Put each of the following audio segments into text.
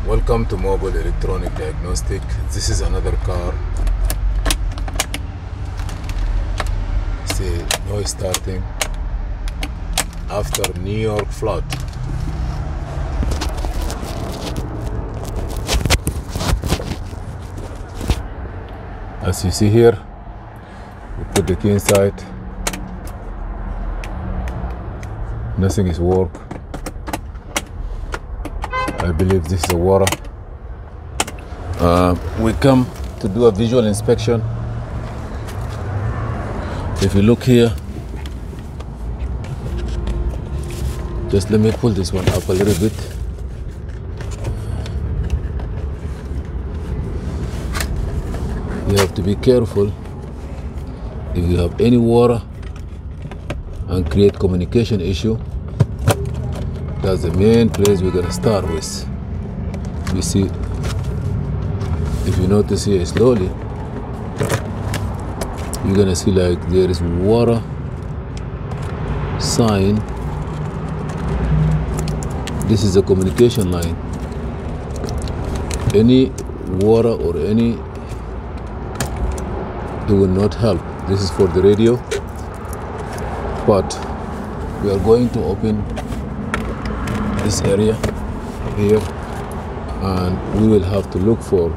Welcome to Mobile Electronic Diagnostic. This is another car. See, no starting after New York flood. As you see here, we put the key inside. Nothing is work. I believe this is the water. We come to do a visual inspection. If you look here, just let me pull this one up a little bit. You have to be careful if you have any water and create communication issue. That's the main place we're gonna start with. You see, if you notice here slowly, you're gonna see like there is water sign. This is a communication line. Any water or any, it will not help. This is for the radio, but we are going to open this area here, and we will have to look for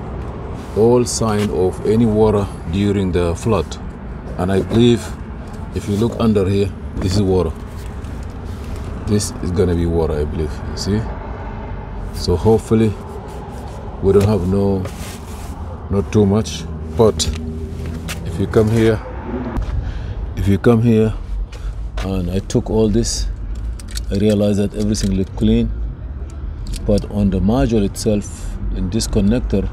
all sign of any water during the flood. And I believe if you look under here, this is water. This is gonna be water, I believe. You see? So hopefully we don't have not too much. But if you come here and I took all this, I realized that everything looked clean, but on the module itself, in this connector,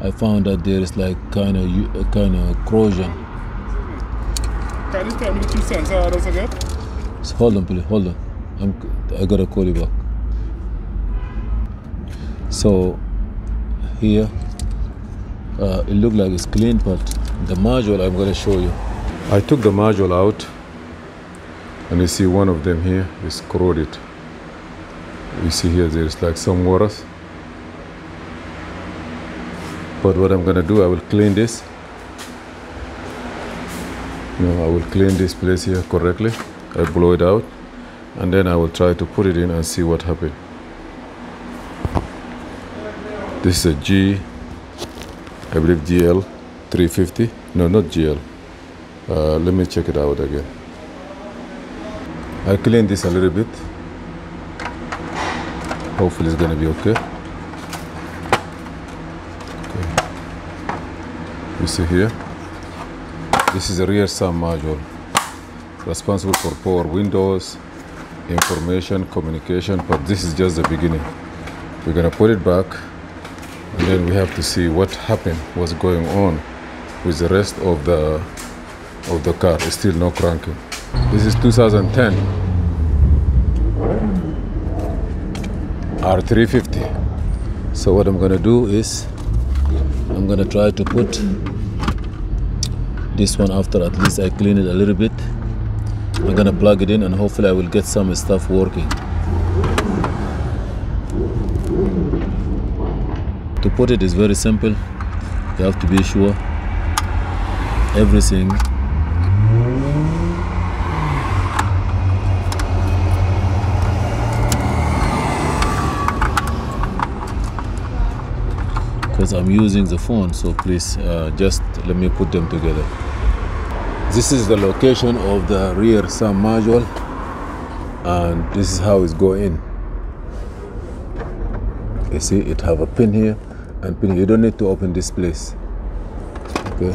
I found that there is like kind of corrosion. Can you tell me the two sensor orders again? So hold on, please, hold on. I gotta call you back. So here, it looked like it's clean, but the module I'm gonna show you. I took the module out. And you see one of them here is corroded. You see here there's like some water. But what I'm gonna do, I will clean this. I will clean this place here correctly. I blow it out, and then I will try to put it in and see what happened. This is a I believe GL 350. No, not GL. Let me check it out again. I clean this a little bit. Hopefully it's gonna be okay. You see here, this is a rear SAM module, responsible for power windows, information, communication, but this is just the beginning. We're gonna put it back, and then we have to see what happened, what's going on with the rest of the car. It's still no cranking. This is 2010 R350. So what I'm gonna do is I'm gonna try to put this one after at least I clean it a little bit. I'm gonna plug it in, and hopefully I will get some stuff working. To put it is very simple. You have to be sure everything because I'm using the phone, so please just let me put them together. This is the location of the rear SAM module, and this is how it's going in. You see it have a pin here and pin here. You don't need to open this place. Okay,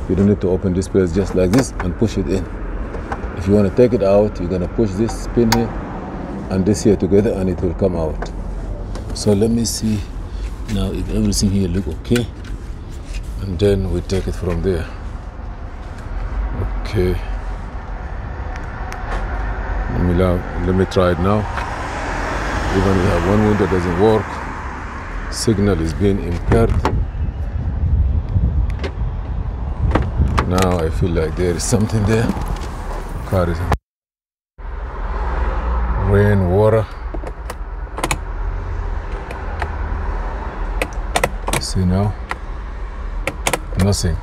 you don't need to open this place, just like this, and push it in. If you want to take it out, you're gonna push this pin here and this here together, and it will come out. So let me see now if everything here look okay, and then we take it from there. Okay, let me try it now. Even we have one window doesn't work, signal is being impaired. Now I feel like there is something there. Car is rain, water. See now, nothing.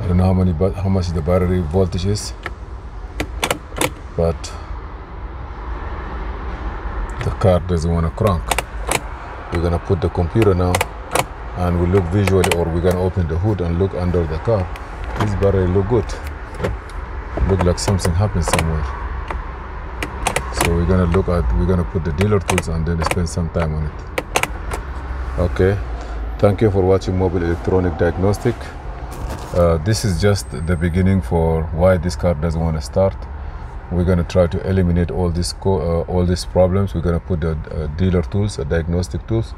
I don't know how much the battery voltage is, but the car doesn't want to crank. We're gonna put the computer now and we look visually, or we're gonna open the hood and look under the car. This battery look good. Look like something happened somewhere. So we're gonna put the dealer tools and then spend some time on it. Okay, thank you for watching Mobile Electronic Diagnostic. This is just the beginning for why this car doesn't want to start. We're gonna try to eliminate all these problems. We're gonna put the dealer tools, diagnostic tools.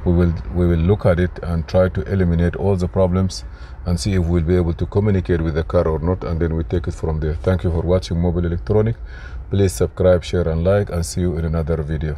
We will look at it and try to eliminate all the problems and see if we'll be able to communicate with the car or not, and then we take it from there. Thank you for watching Mobile Electronic. Please subscribe, share and like, and see you in another video.